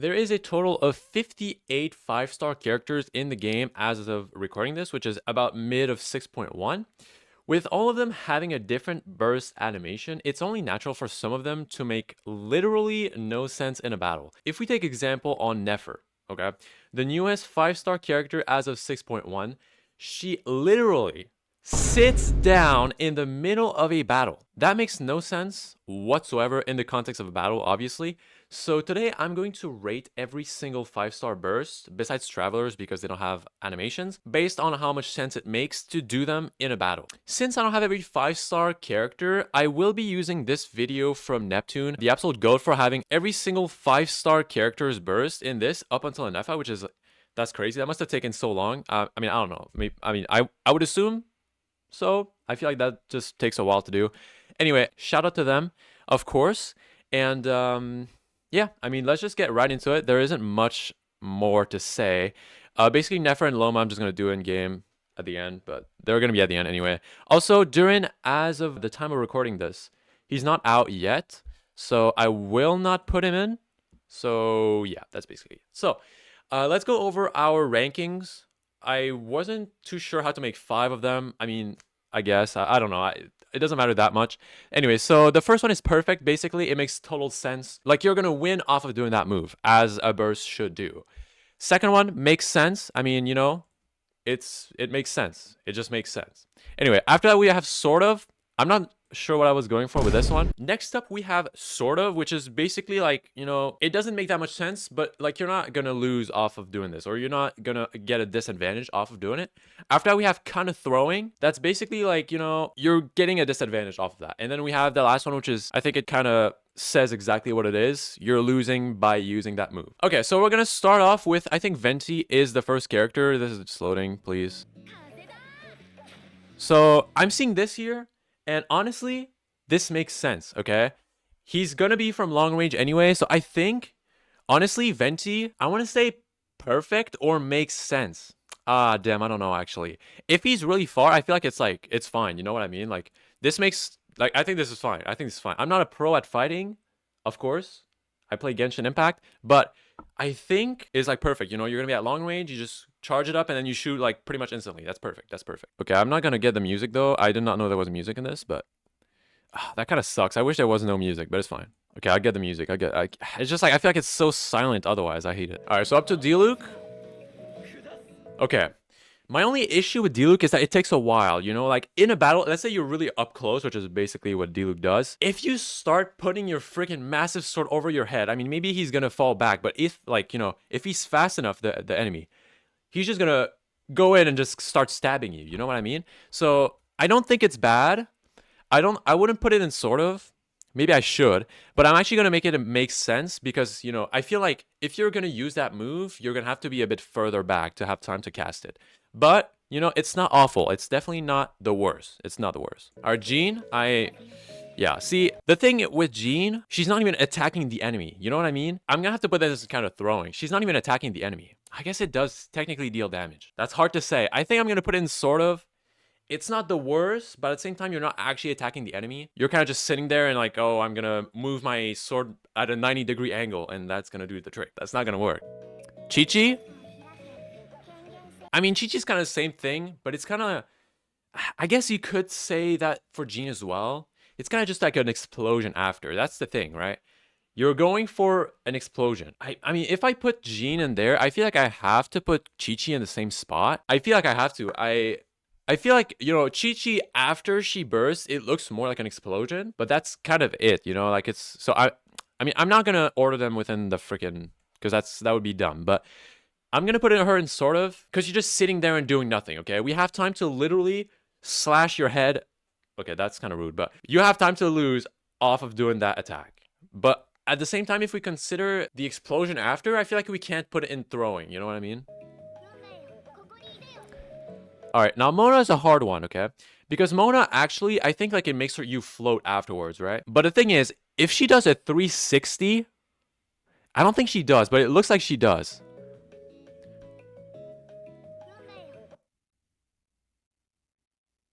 There is a total of 58 5-star characters in the game as of recording this, which is about mid of 6.1. With all of them having a different burst animation, it's only natural for some of them to make literally no sense in a battle. If we take example on Nefer, okay, the newest 5-star character as of 6.1, she literally sits down in the middle of a battle. That makes no sense whatsoever in the context of a battle, obviously. So today I'm going to rate every single 5-star burst, besides Travelers because they don't have animations, based on how much sense it makes to do them in a battle. Since I don't have every 5-star character, I will be using this video from Neptune, the absolute goat for having every single 5-star character's burst in this up until Nefa, which is, that's crazy. That must have taken so long. I mean, I don't know. I would assume so. I feel like that just takes a while to do. Anyway, shout out to them, of course. And yeah, I mean, let's just get right into it. There isn't much more to say. Basically, Nefer and Loma, I'm just going to do in game at the end, but they're going to be at the end anyway. Also, Durin, as of the time of recording this, he's not out yet, so I will not put him in. So yeah, that's basically it. So let's go over our rankings. I wasn't too sure how to make 5 of them. I mean, I guess. I don't know. It doesn't matter that much. Anyway, so the first one is perfect. Basically, it makes total sense. Like, you're going to win off of doing that move, as a burst should do. Second one makes sense. I mean, you know, it makes sense. It just makes sense. Anyway, after that, we have sort of. I'm not sure what I was going for with this one. Next up, we have sort of, which is basically like, you know, it doesn't make that much sense, but like, you're not gonna lose off of doing this, or you're not gonna get a disadvantage off of doing it. After that, we have kind of throwing. That's basically like, you know, you're getting a disadvantage off of that. And then we have the last one, which is, I think it kind of says exactly what it is. You're losing by using that move. Okay, so we're gonna start off with, I think Venti is the first character. This is just loading, please. So I'm seeing this here, and honestly, this makes sense, okay? He's gonna be from long range anyway, so I think, honestly, Venti, I want to say perfect or makes sense. Ah, damn, I don't know, actually. If he's really far, I feel like it's fine, you know what I mean? Like, this makes, like, I think this is fine. I think this is fine. I'm not a pro at fighting, of course. I play Genshin Impact, but I think it's like perfect. You know, you're gonna be at long range, you just charge it up and then you shoot like pretty much instantly. That's perfect. That's perfect. Okay, I'm not gonna get the music though. I did not know there was music in this, but that kind of sucks. I wish there was no music, but it's fine. Okay, I get the music. It's just like, I feel like it's so silent otherwise. I hate it. All right, so up to Diluc. Okay. My only issue with Diluc is that it takes a while, you know, like in a battle, let's say you're really up close, which is basically what Diluc does. If you start putting your freaking massive sword over your head, I mean, maybe he's gonna fall back, but if, like, you know, if he's fast enough, the enemy, he's just gonna go in and just start stabbing you, you know what I mean? So I don't think it's bad. I wouldn't put it in sort of. Maybe I should, but I'm actually gonna make it make sense because, you know, I feel like if you're gonna use that move, you're gonna have to be a bit further back to have time to cast it. But, you know, it's not awful. It's definitely not the worst. It's not the worst. Our Jean, yeah, see, the thing with Jean, she's not even attacking the enemy. You know what I mean? I'm gonna have to put this as kind of throwing. She's not even attacking the enemy. I guess it does technically deal damage. That's hard to say. I think I'm gonna put it in sort of. It's not the worst, but at the same time, you're not actually attacking the enemy. You're kind of just sitting there and like, oh, I'm gonna move my sword at a 90-degree angle, and that's gonna do the trick. That's not gonna work. Chi-Chi? I mean, Chi-Chi's kind of the same thing, but it's kind of, I guess you could say that for Jean as well. It's kind of just like an explosion after. That's the thing, right? You're going for an explosion. I mean, if I put Jean in there, I feel like I have to put Chi-Chi in the same spot. I feel like I have to. I feel like, you know, Chi-Chi, after she bursts, it looks more like an explosion, but that's kind of it, you know, like it's, so I mean, I'm not going to order them within the freaking, because that would be dumb, but I'm going to put her in sort of, because you're just sitting there and doing nothing, okay? We have time to literally slash your head. Okay, that's kind of rude, but you have time to lose off of doing that attack. But at the same time, if we consider the explosion after, I feel like we can't put it in throwing, you know what I mean? All right, now Mona is a hard one, okay? Because Mona actually, I think like it makes you float afterwards, right? But the thing is, if she does a 360, I don't think she does, but it looks like she does.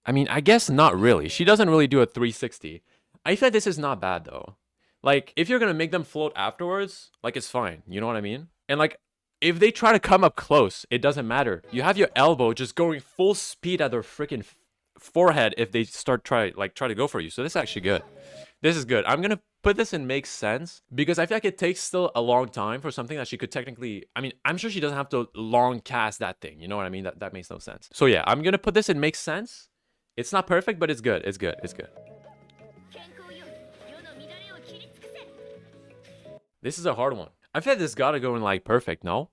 I mean, I guess not really. She doesn't really do a 360. I feel like this is not bad though. Like, if you're gonna make them float afterwards, like, it's fine. You know what I mean? And like, if they try to come up close, it doesn't matter. You have your elbow just going full speed at their freaking forehead if they start try to go for you. So this is actually good. This is good. I'm gonna put this in makes sense because I feel like it takes still a long time for something that she could technically. I mean, I'm sure she doesn't have to long cast that thing. You know what I mean? That makes no sense. So yeah, I'm gonna put this in makes sense. It's not perfect, but it's good. It's good. It's good. This is a hard one. I feel like this gotta go in like perfect. No.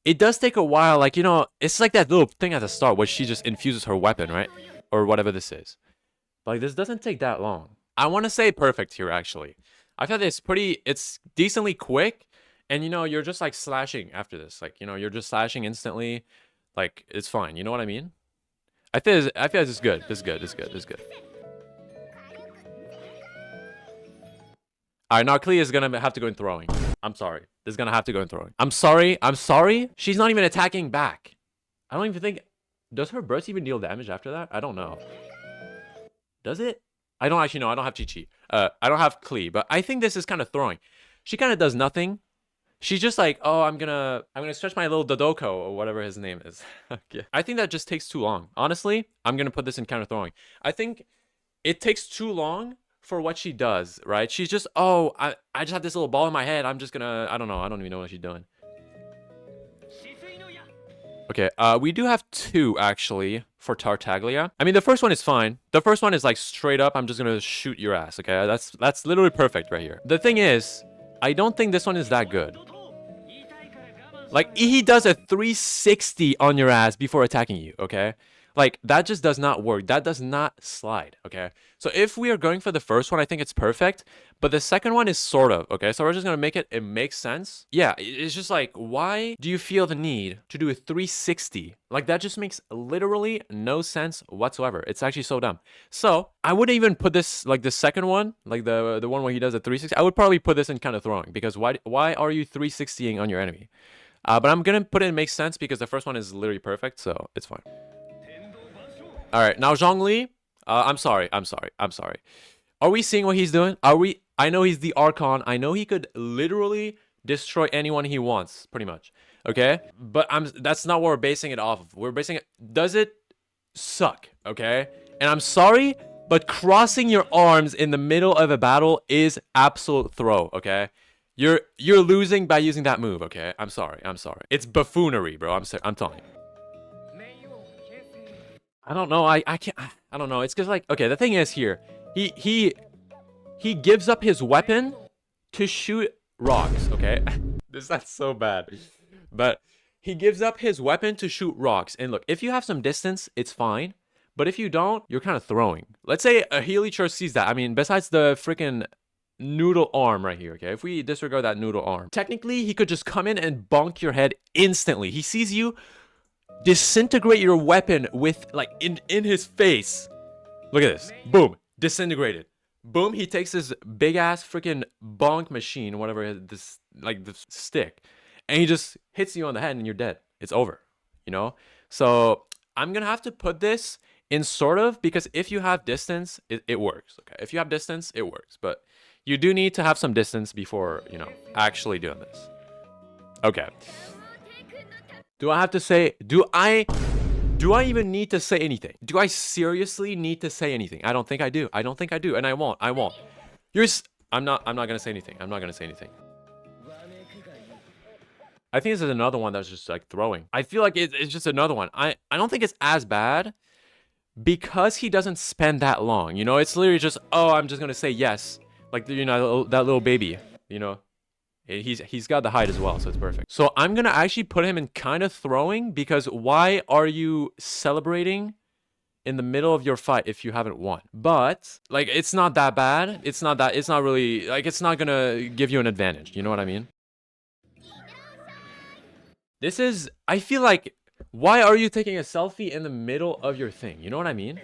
It does take a while, like, you know, it's like that little thing at the start where she just infuses her weapon, right? Or whatever this is. Like, this doesn't take that long. I want to say perfect here, actually. I feel like it's decently quick. And, you know, you're just, like, slashing after this. Like, you know, you're just slashing instantly. Like, it's fine. You know what I mean? I feel this is good. This is good. This is good. This is good. All right, now Clea is going to have to go in throwing. I'm sorry. This is going to have to go in throwing. I'm sorry. I'm sorry. She's not even attacking back. I don't even think... Does her burst even deal damage after that? I don't know. Does it? I don't actually know. I don't have Chi-Chi. I don't have Clea, but I think this is kind of throwing. She kind of does nothing. She's just like, oh, I'm gonna stretch my little Dodoko or whatever his name is. Okay. I think that just takes too long. Honestly, I'm gonna put this in counter throwing. I think it takes too long for what she does, right? She's just, oh, I just have this little ball in my head. I'm just gonna, I don't know. I don't even know what she's doing. Okay, we do have two, actually, for Tartaglia. I mean, the first one is fine. The first one is, like, straight up, I'm just gonna shoot your ass, okay? That's literally perfect right here. The thing is, I don't think this one is that good. Like, he does a 360 on your ass before attacking you, okay? Like, that just does not work. That does not slide, okay? So if we are going for the first one, I think it's perfect. But the second one is sort of, okay? So we're just going to make it make sense. Yeah, it's just like, why do you feel the need to do a 360? Like, that just makes literally no sense whatsoever. It's actually so dumb. So I wouldn't even put this, like the second one, like the one where he does a 360. I would probably put this in kind of throwing. Because why are you 360ing on your enemy? But I'm going to put it in makes sense because the first one is literally perfect. So it's fine. All right, now Zhongli. I'm sorry. Are we seeing what he's doing? Are we? I know he's the Archon. I know he could literally destroy anyone he wants, pretty much. Okay, but that's not what we're basing it off of. We're basing it. Does it suck? Okay, and I'm sorry, but crossing your arms in the middle of a battle is absolute throw. Okay, you're losing by using that move. Okay, I'm sorry. It's buffoonery, bro. I'm telling you. I don't know. I can't. I don't know. It's because, like, okay, the thing is here, he gives up his weapon to shoot rocks. Okay, that's so bad, but he gives up his weapon to shoot rocks. And look, if you have some distance, it's fine. But if you don't, you're kind of throwing. Let's say a Helichar sees that. I mean, besides the freaking noodle arm right here, okay? If we disregard that noodle arm, technically he could just come in and bonk your head instantly. He sees you, disintegrate your weapon with, like, in his face. Look at this. Boom. Disintegrated. Boom. He takes this big ass freaking bonk machine, whatever, this, like, the stick, and he just hits you on the head and you're dead. It's over, you know? So I'm gonna have to put this in sort of, because if you have distance, it works. Okay, if you have distance, it works, but you do need to have some distance before, you know, actually doing this. Okay. Do I have to say, do I even need to say anything? Do I seriously need to say anything? I don't think I do. And I won't. I'm not gonna say anything. I'm not gonna say anything. I think this is another one that's just like throwing. I feel like it's just another one. I don't think it's as bad because he doesn't spend that long. You know, it's literally just, oh, I'm just gonna say yes. Like, you know, that little baby, you know. He's got the height as well, so it's perfect. So I'm gonna actually put him in kind of throwing, because why are you celebrating in the middle of your fight if you haven't won? But like, it's not that bad. It's not really, like, it's not gonna give you an advantage. You know what I mean? This is, I feel like, why are you taking a selfie in the middle of your thing? You know what I mean?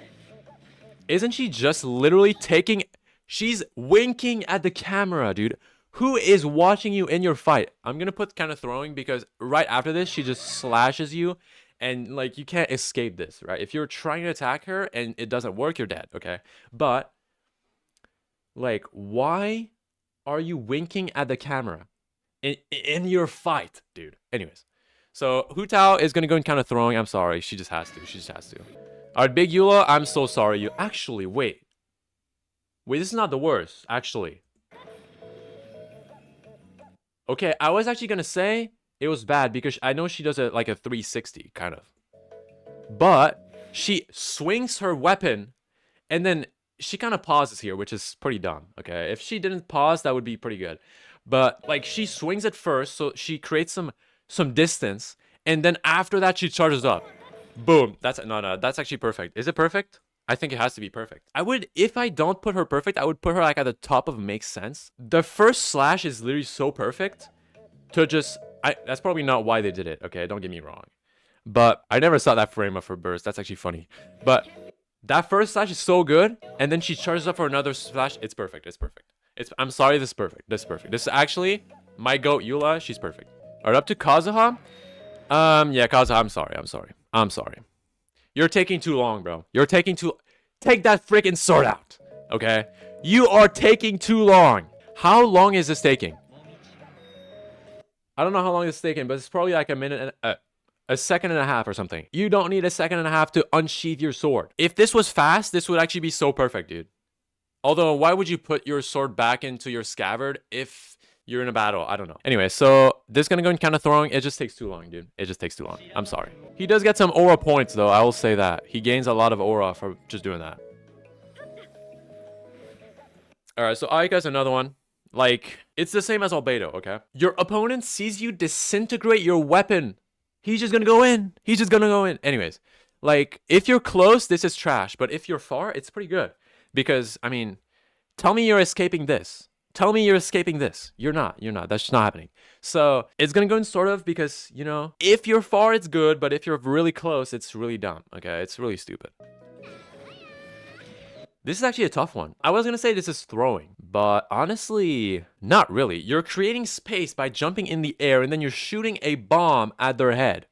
Isn't she just literally taking, she's winking at the camera, dude. Who is watching you in your fight? I'm gonna put kind of throwing because right after this, she just slashes you, and like, you can't escape this, right? If you're trying to attack her and it doesn't work, you're dead, okay? But Like, why are you winking at the camera in your fight, dude? Anyways, so Hu Tao is gonna go and kind of throwing. I'm sorry, she just has to. She just has to. All right, Big Eula, I'm so sorry. You actually wait. This is not the worst. Actually, okay, I was actually gonna say it was bad because I know she does it like a 360 kind of, but she swings her weapon and then she kind of pauses here, which is pretty dumb. Okay, if she didn't pause, that would be pretty good. But like she swings it first, so she creates some distance, and then after that she charges up. Boom. That's no. That's actually perfect. Is it perfect? I think it has to be perfect. I would, if I don't put her perfect, I would put her like at the top of makes sense. The first slash is literally so perfect to just. That's probably not why they did it. Okay, don't get me wrong. But I never saw that frame of her burst. That's actually funny. But that first slash is so good, and then she charges up for another slash. It's perfect. It's perfect. I'm sorry, this is perfect. This is perfect. This is actually my goat Eula. She's perfect. Alright, up to Kazuha. Yeah, Kazuha, I'm sorry. You're taking too long, bro. You're taking too. Take that freaking sword out. Okay? You are taking too long. How long is this taking? I don't know how long it's taking, but it's probably like a minute and a second and a half or something. You don't need a second and a half to unsheath your sword. If this was fast, this would actually be so perfect, dude. Although, why would you put your sword back into your scabbard if you're in a battle? I don't know. Anyway, so this is gonna go and kind of throwing. It just takes too long, dude. It just takes too long. I'm sorry. He does get some aura points, though. I will say that. He gains a lot of aura for just doing that. Alright, so Aika's another one. Like, it's the same as Albedo, okay? Your opponent sees you disintegrate your weapon. He's just gonna go in. He's just gonna go in. Anyways, like, if you're close, this is trash. But if you're far, it's pretty good. Because, I mean, tell me you're escaping this. Tell me you're escaping this. You're not. You're not. That's just not happening. So, it's gonna go in sort of because, you know, if you're far, it's good. But if you're really close, it's really dumb. Okay? It's really stupid. This is actually a tough one. I was gonna say this is throwing, but honestly, not really. You're creating space by jumping in the air and then you're shooting a bomb at their head.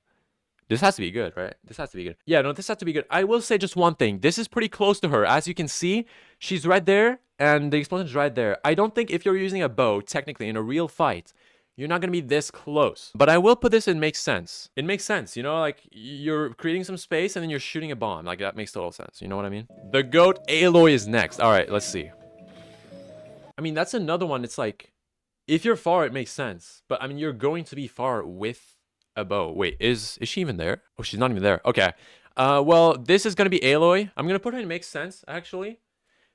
This has to be good, right? This has to be good. Yeah, no, this has to be good. I will say just one thing. This is pretty close to her. As you can see, she's right there and the explosion's right there. I don't think if you're using a bow, technically, in a real fight, you're not going to be this close. But I will put this in makes sense. It makes sense, you know, like you're creating some space and then you're shooting a bomb. Like that makes total sense. You know what I mean? The goat Aloy is next. All right, let's see. I mean, that's another one. It's like, if you're far, it makes sense. But I mean, you're going to be far with a bow. Wait, is she even there? Oh, she's not even there. Okay. Well, this is going to be Aloy. I'm going to put her in makes sense, actually.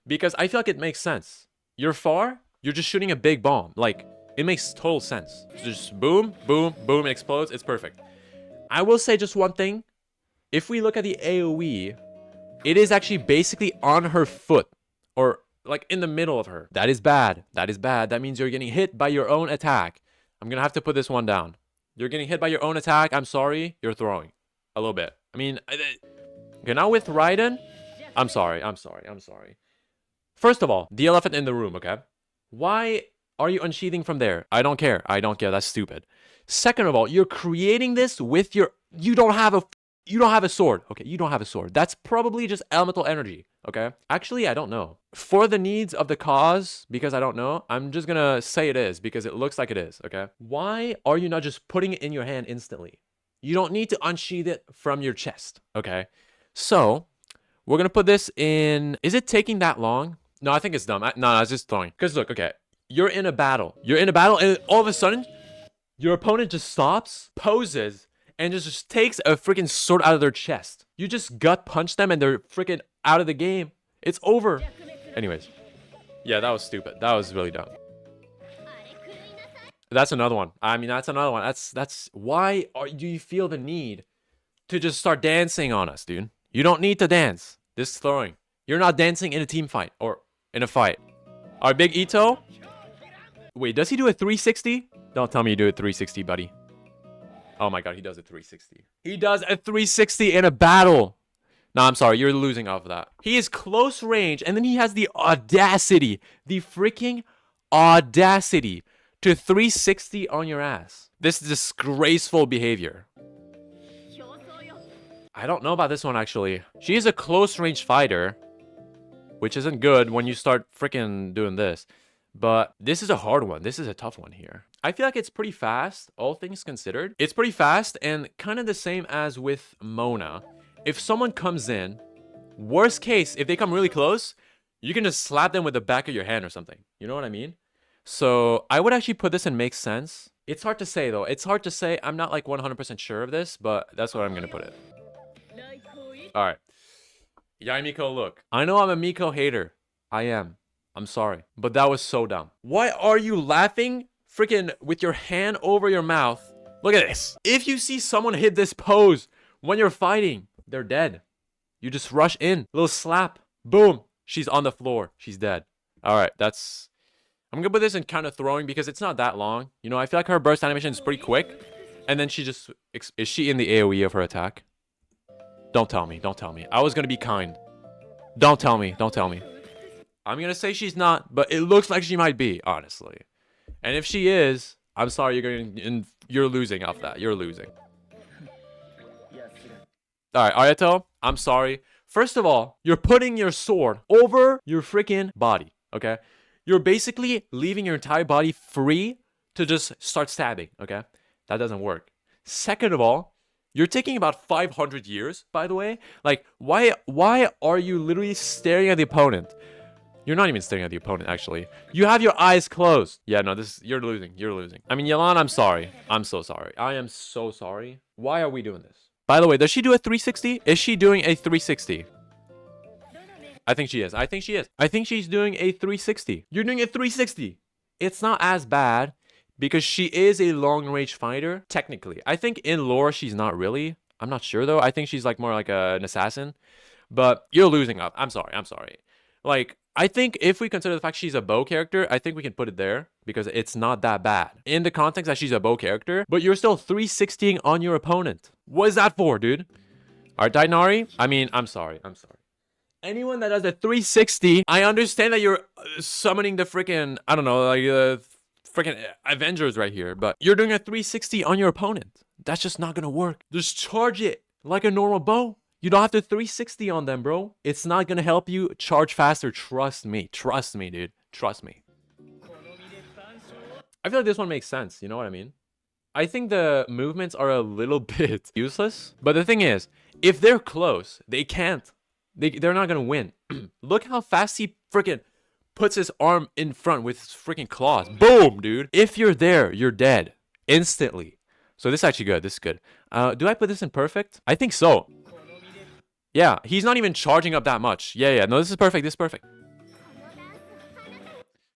Because I feel like it makes sense. You're far, you're just shooting a big bomb. Like, it makes total sense. Just boom, boom, boom, it explodes. It's perfect. I will say just one thing. If we look at the AoE, it is actually basically on her foot. Or, like, in the middle of her. That is bad. That is bad. That means you're getting hit by your own attack. I'm going to have to put this one down. You're getting hit by your own attack. I'm sorry. You're throwing. A little bit. I mean, okay, now with Raiden, I'm sorry. First of all, the elephant in the room, okay? Why are you unsheathing from there? I don't care. That's stupid. Second of all, you're creating this with your... You don't have a sword. Okay, you don't have a sword. That's probably just elemental energy, okay? Actually, I don't know. For the needs of the cause, because I don't know, I'm just gonna say it is because it looks like it is, okay? Why are you not just putting it in your hand instantly? You don't need to unsheath it from your chest, okay? So, we're gonna put this in... Is it taking that long? No, I think it's dumb. No, I was just throwing. Because look, okay. You're in a battle. And all of a sudden, your opponent just stops, poses, and just takes a freaking sword out of their chest. You just gut punch them and they're freaking out of the game. It's over. Anyways. Yeah, that was stupid. That was really dumb. That's another one. I mean, that's another one. That's why do you feel the need to just start dancing on us, dude? You don't need to dance. This is throwing. You're not dancing in a team fight or in a fight. Our big Ito. Wait, does he do a 360? Don't tell me you do a 360, buddy. Oh my god, he does a 360. He does a 360 in a battle. No, I'm sorry, you're losing off of that. He is close range, and then he has the audacity, the freaking audacity to 360 on your ass. This disgraceful behavior. I don't know about this one, actually. She is a close range fighter which isn't good when you start freaking doing this. But this is a hard one. This is a tough one here. I feel like it's pretty fast, all things considered. It's pretty fast and kind of the same as with Mona. If someone comes in, worst case, if they come really close, you can just slap them with the back of your hand or something. You know what I mean? So I would actually put this in makes sense. It's hard to say though. It's hard to say. I'm not like 100% sure of this, but that's what I'm going to put it. All right. Yai Miko, look. I know I'm a Miko hater. I am. I'm sorry. But that was so dumb. Why are you laughing freaking with your hand over your mouth? Look at this. If you see someone hit this pose when you're fighting, they're dead. You just rush in. Little slap. Boom. She's on the floor. She's dead. All right. That's... I'm going to put this in kind of throwing because it's not that long. You know, I feel like her burst animation is pretty quick. And then she just... Is she in the AoE of her attack? Don't tell me. Don't tell me. I was going to be kind. Don't tell me. Don't tell me. I'm going to say she's not, but it looks like she might be, honestly. And if she is, I'm sorry, you're losing off that. You're losing. All right, Ayato, I'm sorry. First of all, you're putting your sword over your freaking body, okay? You're basically leaving your entire body free to just start stabbing, okay? That doesn't work. Second of all, you're taking about 500 years, by the way. Like, why are you literally staring at the opponent? You're not even staring at the opponent, actually. You have your eyes closed. Yeah, no, you're losing. You're losing. I mean, Yelan, I'm sorry. I'm so sorry. I am so sorry. Why are we doing this? By the way, does she do a 360? Is she doing a 360? I think she is. I think she is. I think she's doing a 360. You're doing a 360. It's not as bad because she is a long-range fighter, technically. I think in lore, she's not really. I'm not sure, though. I think she's like more like an assassin. But you're losing up. I'm sorry. I'm sorry. Like, I think if we consider the fact she's a bow character, I think we can put it there because it's not that bad. In the context that she's a bow character, but you're still 360ing on your opponent. What is that for, dude? All right, Dainari? I mean, I'm sorry. I'm sorry. Anyone that does a 360, I understand that you're summoning the freaking, I don't know, like freaking Avengers right here, but you're doing a 360 on your opponent. That's just not gonna work. Just charge it like a normal bow. You don't have to 360 on them, bro. It's not gonna help you charge faster. Trust me. Trust me, dude. Trust me. I feel like this one makes sense. You know what I mean? I think the movements are a little bit useless. But the thing is, if they're close, they can't. They're not gonna win. Look how fast he freaking puts his arm in front with his freaking claws. Boom, dude. If you're there, you're dead. Instantly. So this is actually good. This is good. Do I put this in perfect? I think so. Yeah, he's not even charging up that much. Yeah. No, this is perfect. This is perfect.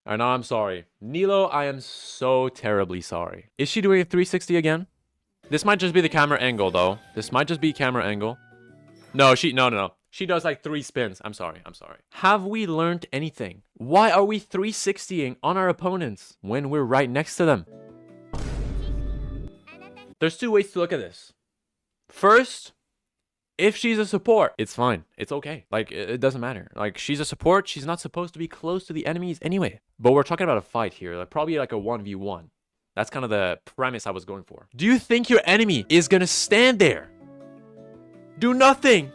All right, now I'm sorry. Nilo, I am so terribly sorry. Is she doing a 360 again? This might just be the camera angle, though. This might just be camera angle. No. She does like 3 spins. I'm sorry. Have we learned anything? Why are we 360ing on our opponents when we're right next to them? There's 2 ways to look at this. First, if she's a support, it's fine. It's okay. Like, it doesn't matter. Like, she's a support. She's not supposed to be close to the enemies anyway. But we're talking about a fight here. Like, probably like a 1v1. That's kind of the premise I was going for. Do you think your enemy is going to stand there? Do nothing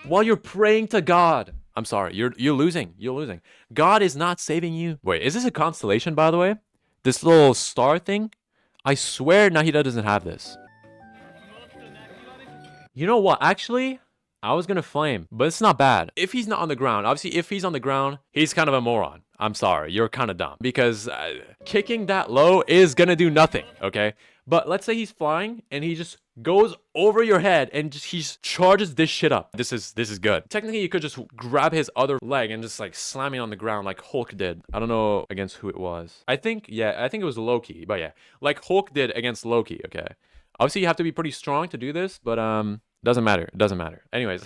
while you're praying to God. I'm sorry. You're losing. You're losing. God is not saving you. Wait, is this a constellation, by the way? This little star thing? I swear Nahida doesn't have this. You know what? Actually, I was going to flame, but it's not bad. If he's not on the ground, obviously, if he's on the ground, he's kind of a moron. I'm sorry. You're kind of dumb because kicking that low is going to do nothing, okay? But let's say he's flying and he just goes over your head and he charges this shit up. This is good. Technically, you could just grab his other leg and just like slam it on the ground like Hulk did. I don't know against who it was. I think it was Loki, but yeah. Like Hulk did against Loki, okay? Obviously, you have to be pretty strong to do this, but doesn't matter. It doesn't matter. Anyways,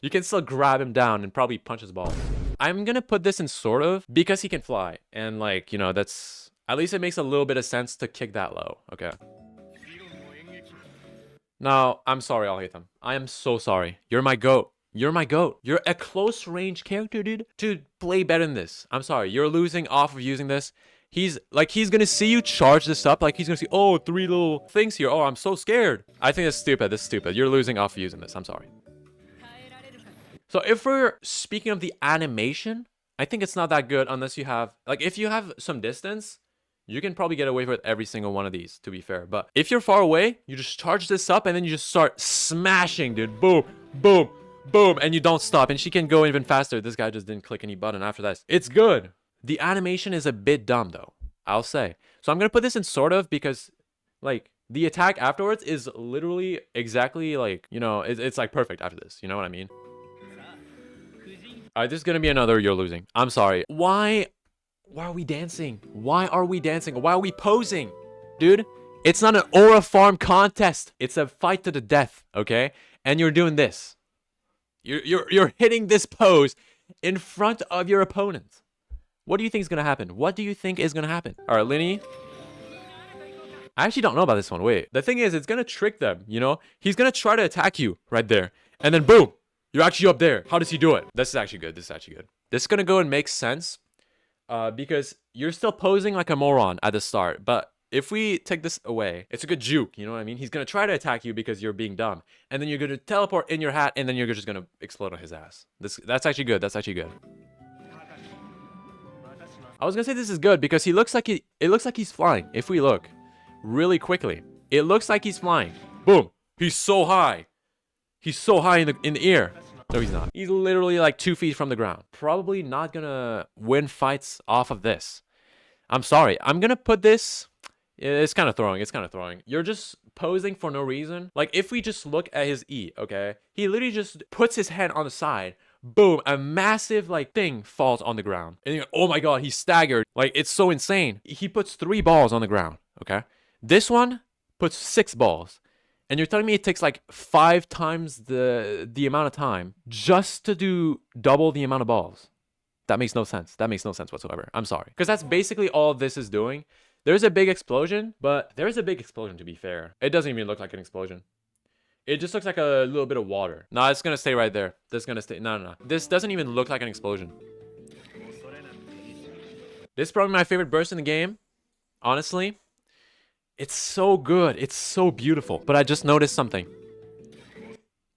you can still grab him down and probably punch his balls. I'm going to put this in sort of because he can fly. And like, you know, that's... At least it makes a little bit of sense to kick that low. Okay. Now, I'm sorry, Alhaitham. I am so sorry. You're my GOAT. You're my GOAT. You're a close range character, dude. To play better than this. I'm sorry. You're losing off of using this. He's gonna see you charge this up. Like, he's gonna see, oh, 3 little things here. Oh, I'm so scared. I think that's stupid. This is stupid. You're losing off of using this. I'm sorry. So if we're speaking of the animation, I think it's not that good unless you have, like, if you have some distance, you can probably get away with every single one of these, to be fair. But if you're far away, you just charge this up and then you just start smashing, dude. Boom, boom, boom, and you don't stop. And she can go even faster. This guy just didn't click any button after that. It's good. The animation is a bit dumb, though, I'll say. So I'm going to put this in sort of because, like, the attack afterwards is literally exactly like, you know, it's like perfect after this. You know what I mean? All right, this is going to be another you're losing. I'm sorry. Why are we dancing? Why are we dancing? Why are we posing? Dude, it's not an aura farm contest. It's a fight to the death, okay? And you're doing this. You're hitting this pose in front of your opponent. What do you think is going to happen? What do you think is going to happen? All right, Linny. I actually don't know about this one. Wait. The thing is, it's going to trick them, you know? He's going to try to attack you right there. And then boom, you're actually up there. How does he do it? This is actually good. This is actually good. This is going to go and make sense. Because you're still posing like a moron at the start. But if we take this away, it's a good juke, you know what I mean? He's going to try to attack you because you're being dumb. And then you're going to teleport in your hat, and then you're just going to explode on his ass. That's actually good. That's actually good. I was going to say this is good because it looks like he's flying. If we look really quickly, it looks like he's flying. Boom. He's so high. He's so high in the air. No, he's not. He's literally like 2 feet from the ground. Probably not gonna win fights off of this. I'm sorry. I'm gonna put this... It's kind of throwing. It's kind of throwing. You're just posing for no reason. Like, if we just look at his E, okay? He literally just puts his hand on the side. Boom. A massive, like, thing falls on the ground. And you're like, oh my god, he's staggered. Like, it's so insane. He puts 3 balls on the ground, okay? This one puts 6 balls. And you're telling me it takes like 5 times the amount of time just to do double the amount of balls. That makes no sense. That makes no sense whatsoever. I'm sorry. Because that's basically all this is doing. There's a big explosion, but there's a big explosion to be fair. It doesn't even look like an explosion. It just looks like a little bit of water. No, it's going to stay right there. This is going to stay. No. This doesn't even look like an explosion. This is probably my favorite burst in the game. Honestly. It's so good. It's so beautiful. But I just noticed something.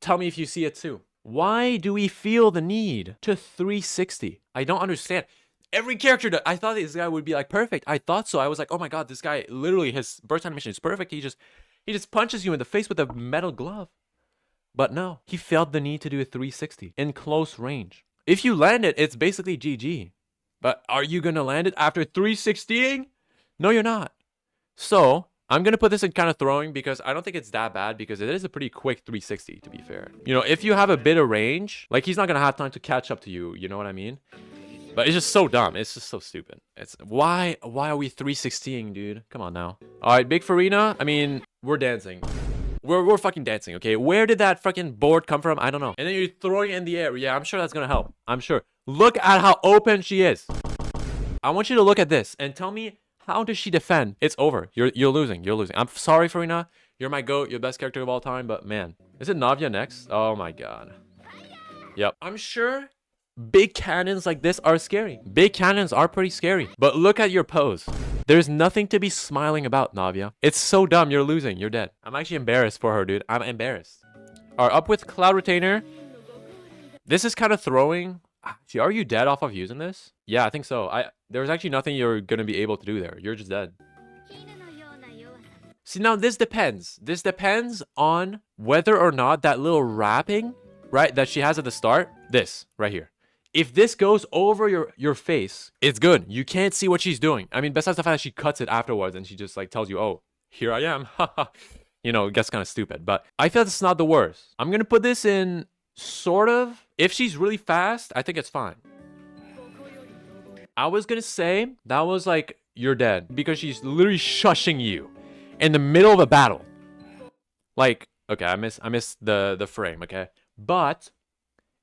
Tell me if you see it too. Why do we feel the need to 360? I don't understand. Every character that I thought this guy would be like perfect. I thought so. I was like, oh my god, this guy literally, his burst animation is perfect. He just punches you in the face with a metal glove. But no, he felt the need to do a 360 in close range. If you land it, it's basically GG. But are you gonna land it after 360ing? No, you're not. So I'm going to put this in kind of throwing because I don't think it's that bad because it is a pretty quick 360 to be fair. You know, if you have a bit of range, like he's not going to have time to catch up to you. You know what I mean? But it's just so dumb. It's just so stupid. It's why are we 360ing, dude? Come on now. All right, Big Farina. I mean, we're dancing. We're fucking dancing, okay? Where did that fucking board come from? I don't know. And then you're throwing it in the air. Yeah, I'm sure that's going to help. I'm sure. Look at how open she is. I want you to look at this and tell me, how does she defend? It's over. You're losing. You're losing. I'm sorry, Farina. You're my GOAT. You're the best character of all time. But man, is it Navia next? Oh my god. Yep. I'm sure big cannons like this are scary. Big cannons are pretty scary. But look at your pose. There's nothing to be smiling about, Navia. It's so dumb. You're losing. You're dead. I'm actually embarrassed for her, dude. I'm embarrassed. All right, up with Cloud Retainer. This is kind of throwing. See, are you dead off of using this? Yeah, I think so. There's actually nothing you're going to be able to do there. You're just dead. See, now this depends. This depends on whether or not that little wrapping, right, that she has at the start, this right here. If this goes over your face, it's good. You can't see what she's doing. I mean, besides the fact that she cuts it afterwards and she just like tells you, oh, here I am. You know, it gets kind of stupid. But I feel it's not the worst. I'm going to put this in sort of. If she's really fast, I think it's fine. I was going to say that was like, you're dead. Because she's literally shushing you in the middle of a battle. Like, okay, I missed the frame, okay? But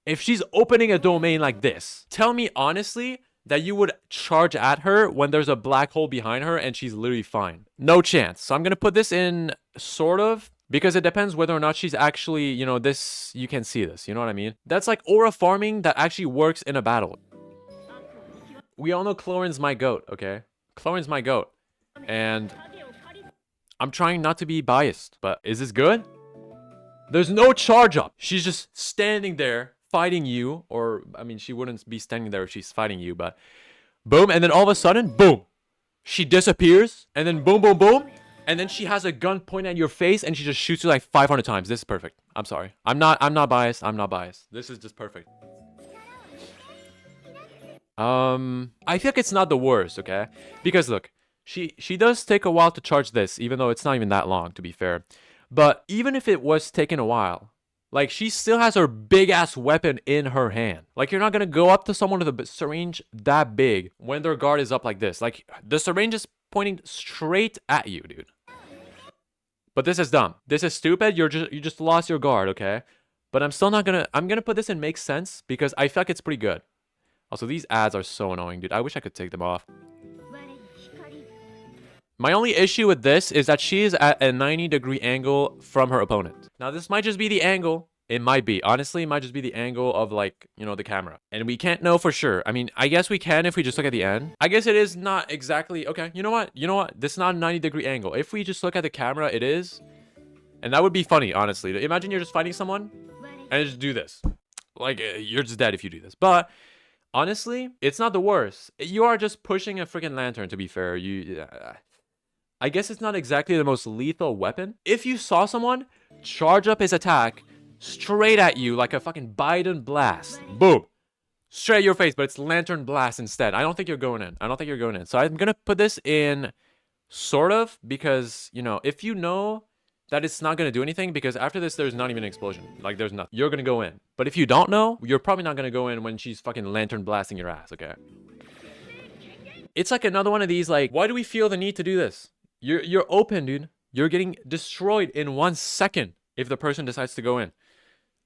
if she's opening a domain like this, tell me honestly that you would charge at her when there's a black hole behind her and she's literally fine. No chance. So I'm going to put this in sort of, because it depends whether or not she's actually, you know, this, you can see this, you know what I mean? That's like aura farming that actually works in a battle. We all know Clorin's my GOAT, okay? Clorin's my GOAT. And I'm trying not to be biased, but is this good? There's no charge up. She's just standing there fighting you, or I mean, she wouldn't be standing there if she's fighting you, but boom, and then all of a sudden, boom, she disappears, and then boom, boom, boom, and then she has a gun pointed at your face, and she just shoots you like 500 times. This is perfect. I'm sorry. I'm not biased. I'm not biased. This is just perfect. I feel like it's not the worst, okay? Because look, she does take a while to charge this, even though it's not even that long, to be fair. But even if it was taking a while, like, she still has her big-ass weapon in her hand. Like, you're not gonna go up to someone with a syringe that big when their guard is up like this. Like, the syringe is pointing straight at you, dude. But this is dumb. This is stupid. You just lost your guard, okay? But I'm still not gonna... I'm gonna put this in makes sense because I feel like it's pretty good. Also, these ads are so annoying, dude. I wish I could take them off. My only issue with this is that she is at a 90-degree angle from her opponent. Now, this might just be the angle. It might be. Honestly, it might just be the angle of, like, you know, the camera. And we can't know for sure. I mean, I guess we can if we just look at the end. I guess it is not exactly... Okay, you know what? You know what? This is not a 90-degree angle. If we just look at the camera, it is. And that would be funny, honestly. Imagine you're just fighting someone and just do this. Like, you're just dead if you do this. But... honestly, it's not the worst. You are just pushing a freaking lantern, to be fair. I guess it's not exactly the most lethal weapon. If you saw someone charge up his attack straight at you like a fucking Biden blast, boom, straight at your face, but it's lantern blast instead. I don't think you're going in. I don't think you're going in. So I'm going to put this in sort of because, you know, if you know that it's not going to do anything, because after this, there's not even an explosion. Like, there's nothing. You're going to go in. But if you don't know, you're probably not going to go in when she's fucking lantern blasting your ass, okay? It's like another one of these, like, why do we feel the need to do this? You're open, dude. You're getting destroyed in 1 second if the person decides to go in.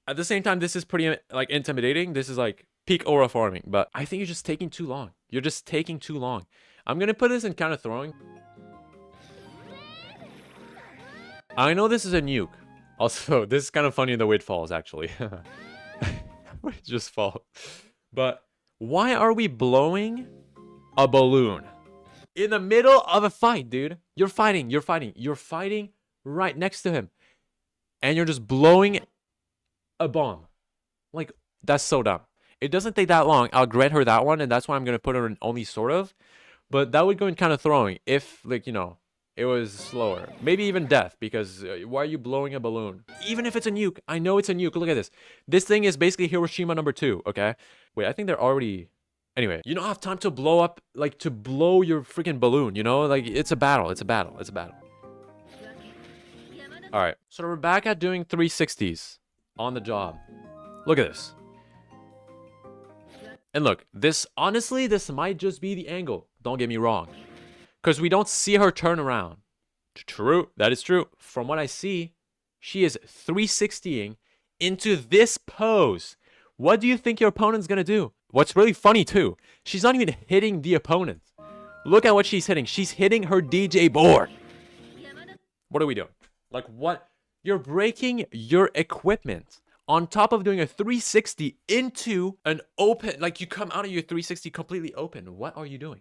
At the same time, this is pretty, like, intimidating. This is, like, peak aura farming. But I think you're just taking too long. You're just taking too long. I'm going to put this in counter throwing. I know this is a nuke. Also, this is kind of funny in the way it falls, actually. It just fall. But why are we blowing a balloon in the middle of a fight, dude? You're fighting right next to him. And you're just blowing a bomb. Like, that's so dumb. It doesn't take that long. I'll grant her that one, and that's why I'm going to put her in only sort of. But that would go in kind of throwing if, like, you know, it was slower. Maybe even death, because why are you blowing a balloon? Even if it's a nuke. I know it's a nuke. Look at this. This thing is basically Hiroshima #2, okay? Wait, I think they're already... Anyway, you don't have time to blow up, like, to blow your freaking balloon, you know? Like, it's a battle. It's a battle. It's a battle. Alright, so we're back at doing 360s on the job. Look at this. And look, this, honestly, this might just be the angle. Don't get me wrong. Because we don't see her turn around. True, that is true. From what I see, she is 360ing into this pose. What do you think your opponent's going to do? What's really funny, too, she's not even hitting the opponent. Look at what she's hitting. She's hitting her DJ board. What are we doing? Like, what? You're breaking your equipment on top of doing a 360 into an open... Like, you come out of your 360 completely open. What are you doing?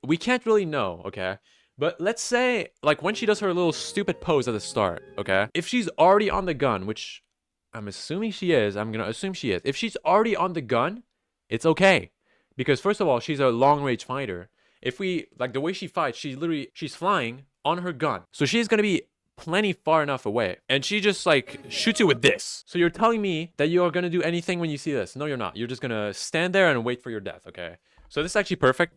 We can't really know, okay? But let's say, like, when she does her little stupid pose at the start, okay? If she's already on the gun, which I'm assuming she is. I'm going to assume she is. If she's already on the gun, it's okay. Because, first of all, she's a long-range fighter. If we, like, the way she fights, she's flying on her gun. So she's going to be plenty far enough away. And she just, like, shoots you with this. So you're telling me that you are going to do anything when you see this. No, you're not. You're just going to stand there and wait for your death, okay? So this is actually perfect.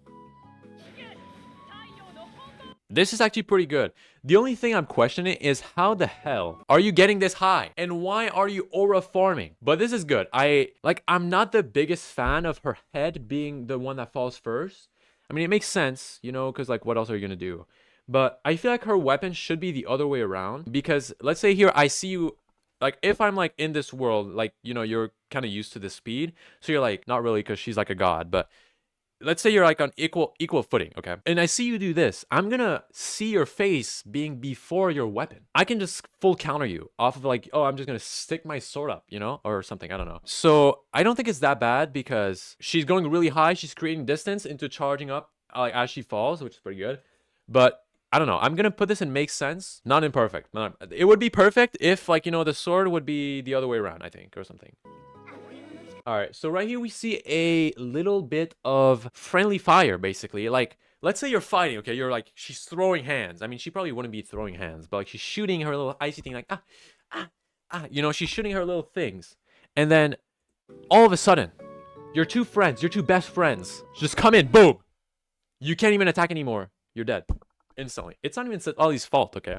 This is actually pretty good. The only thing I'm questioning is how the hell are you getting this high? And why are you aura farming? But this is good. I'm not the biggest fan of her head being the one that falls first. I mean, it makes sense, you know, because, like, what else are you going to do? But I feel like her weapon should be the other way around. Because let's say here, I see you, like, if I'm, like, in this world, like, you know, you're kind of used to the speed. So you're like, not really, because she's like a god, but... Let's say you're like on equal footing, okay? And I see you do this. I'm gonna see your face being before your weapon. I can just full counter you off of, like, oh, I'm just gonna stick my sword up, you know? Or something, I don't know. So I don't think it's that bad because she's going really high. She's creating distance into charging up like as she falls, which is pretty good. But I don't know. I'm gonna put this in makes sense, not imperfect. It would be perfect if, like, the sword would be the other way around, I think, or something. All right, so right here we see a little bit of friendly fire, basically. Like, let's say you're fighting, okay? You're like, she's throwing hands. I mean, she probably wouldn't be throwing hands, but like she's shooting her little icy thing, like, ah, she's shooting her little things. And then all of a sudden, your two friends, your two best friends, just come in, boom. You can't even attack anymore. You're dead. Instantly. It's not even Ollie's fault, okay?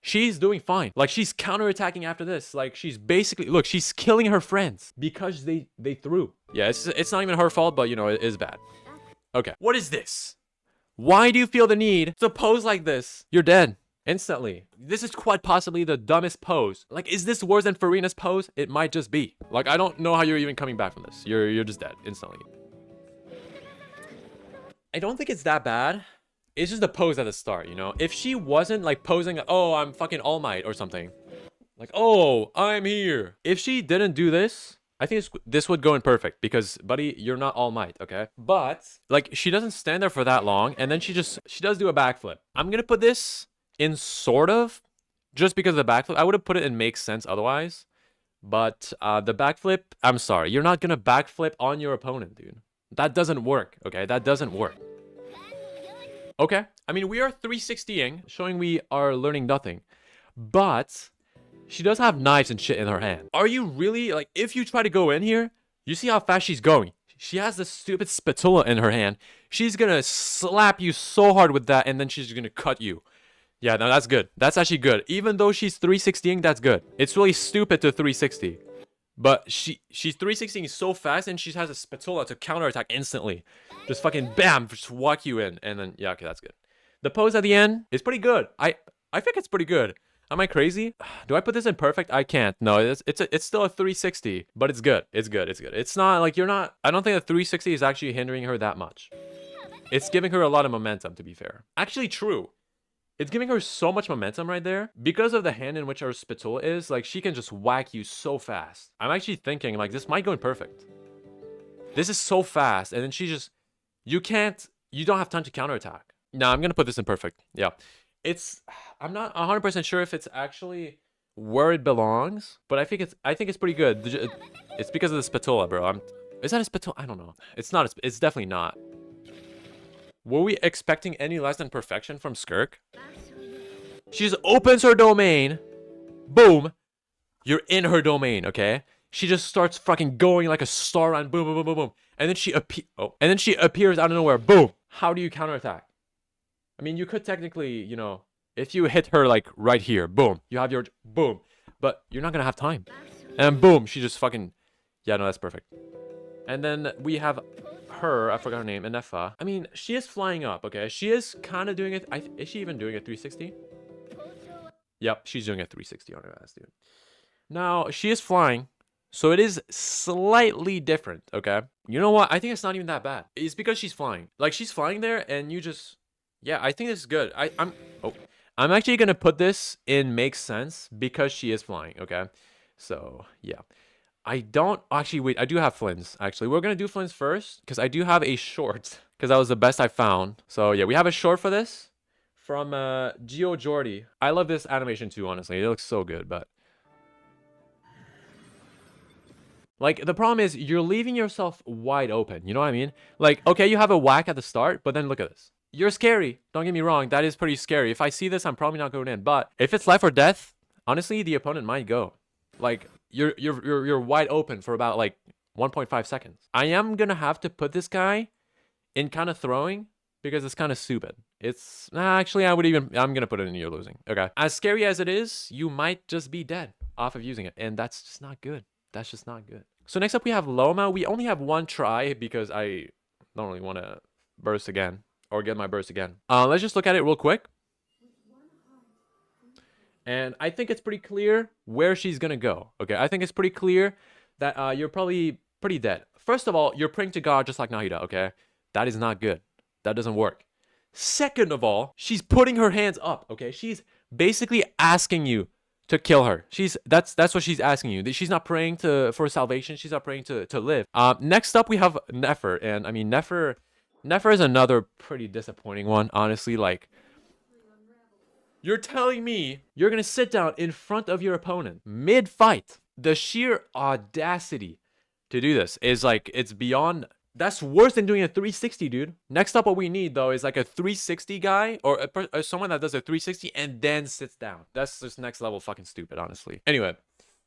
She's doing fine. Like, she's counterattacking after this. Like, she's basically, look, she's killing her friends because they threw. Yeah, it's not even her fault, but it is bad. Okay. What is this? Why do you feel the need to pose like this? You're dead. Instantly. This is quite possibly the dumbest pose. Like, is this worse than Farina's pose? It might just be. Like, I don't know how you're even coming back from this. You're just dead instantly. I don't think it's that bad. It's just the pose at the start, If she wasn't, like, posing, oh, I'm fucking All Might or something. Like, oh, I'm here. If she didn't do this, I think this would go in perfect. Because, buddy, you're not All Might, okay? But, like, she doesn't stand there for that long. And then she does do a backflip. I'm gonna put this in sort of. Just because of the backflip. I would have put it in makes sense otherwise. But the backflip, I'm sorry. You're not gonna backflip on your opponent, dude. That doesn't work, okay? That doesn't work. Okay, I mean, we are 360ing, showing we are learning nothing. But she does have knives and shit in her hand. Are you really, like, if you try to go in here, you see how fast she's going. She has this stupid spatula in her hand. She's gonna slap you so hard with that, and then she's gonna cut you. Yeah, no, that's good. That's actually good. Even though she's 360ing, that's good. It's really stupid to 360. But she's 360ing so fast, and she has a spatula to counterattack instantly. Just fucking bam, just walk you in, and then yeah, okay, that's good. The pose at the end is pretty good. I think it's pretty good. Am I crazy? Do I put this in perfect? I can't. No, it's still a 360, but it's good. It's good. It's good. It's not like you're not. I don't think a 360 is actually hindering her that much. It's giving her a lot of momentum, to be fair. Actually, true. It's giving her so much momentum right there. Because of the hand in which her spatula is, like, she can just whack you so fast. I'm actually thinking, like, this might go in perfect. This is so fast, and then she just... You don't have time to counterattack. No, I'm gonna put this in perfect. Yeah. I'm not 100% sure if it's actually where it belongs, but I think it's pretty good. It's because of the spatula, bro. Is that a spatula? I don't know. It's not. It's definitely not. Were we expecting any less than perfection from Skirk? She just opens her domain. Boom. You're in her domain, okay? She just starts fucking going like a star on boom, boom, boom, boom, boom. And then she appears out of nowhere. Boom. How do you counterattack? I mean, you could technically, if you hit her like right here, boom. You have your boom. But you're not gonna have time. And boom, she just fucking... Yeah, no, that's perfect. And then we have... her, I forgot her name, Inefa. I mean, she is flying up, okay? She is kind of doing it. Is she even doing a 360? Yep, she's doing a 360 on her ass, dude. Now, she is flying, so it is slightly different, okay? You know what? I think it's not even that bad. It's because she's flying. Like, she's flying there, and you just... Yeah, I think this is good. I'm actually gonna put this in makes sense because she is flying, okay? So, yeah. I don't actually wait. I do have Flynn's actually. We're gonna do Flynn's first because I do have a short because that was the best I found. So yeah, we have a short for this from Geo Jordy. I love this animation too. Honestly, it looks so good. But like the problem is you're leaving yourself wide open. You know what I mean? Like okay, you have a whack at the start, but then look at this. You're scary. Don't get me wrong. That is pretty scary. If I see this, I'm probably not going in. But if it's life or death, honestly, the opponent might go. Like. You're wide open for about like 1.5 seconds. I am gonna have to put this guy in kind of throwing because it's kind of stupid. Actually I'm gonna put it in you're losing. Okay. As scary as it is, you might just be dead off of using it, and that's just not good. That's just not good. So next up we have Loma. We only have one try because I don't really want to burst again or get my burst again. Let's just look at it real quick. And I think it's pretty clear where she's going to go. Okay, I think it's pretty clear that you're probably pretty dead. First of all, you're praying to God just like Nahida, okay? That is not good. That doesn't work. Second of all, she's putting her hands up, okay? She's basically asking you to kill her. That's what she's asking you. She's not praying for salvation. She's not praying to live. Next up, we have Nefer. And I mean, Nefer is another pretty disappointing one, honestly. Like, You're telling me you're gonna sit down in front of your opponent mid-fight? The sheer audacity to do this is like, it's beyond. That's worse than doing a 360, dude. Next up, what we need though is like a 360 guy or someone that does a 360 and then sits down. That's just next level fucking stupid, honestly. Anyway,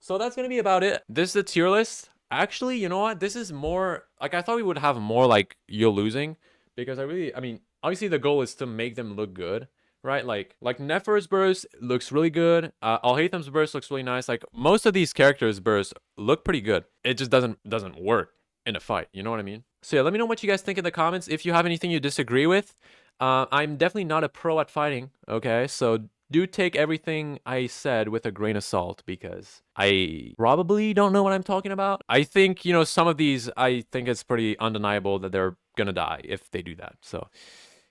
so that's gonna be about it. This is the tier list. Actually, you know what? This is more like, I thought we would have more like you're losing, because I mean, obviously the goal is to make them look good, right? Like Nefer's burst looks really good. Alhaitham's burst looks really nice. Like most of these characters' bursts look pretty good. It just doesn't work in a fight. You know what I mean? So yeah, let me know what you guys think in the comments. If you have anything you disagree with, I'm definitely not a pro at fighting. Okay, so do take everything I said with a grain of salt, because I probably don't know what I'm talking about. I think, you know, some of these, I think it's pretty undeniable that they're gonna die if they do that. So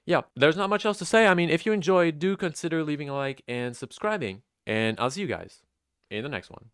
yeah, there's not much else to say. I mean, if you enjoyed, do consider leaving a like and subscribing, and I'll see you guys in the next one.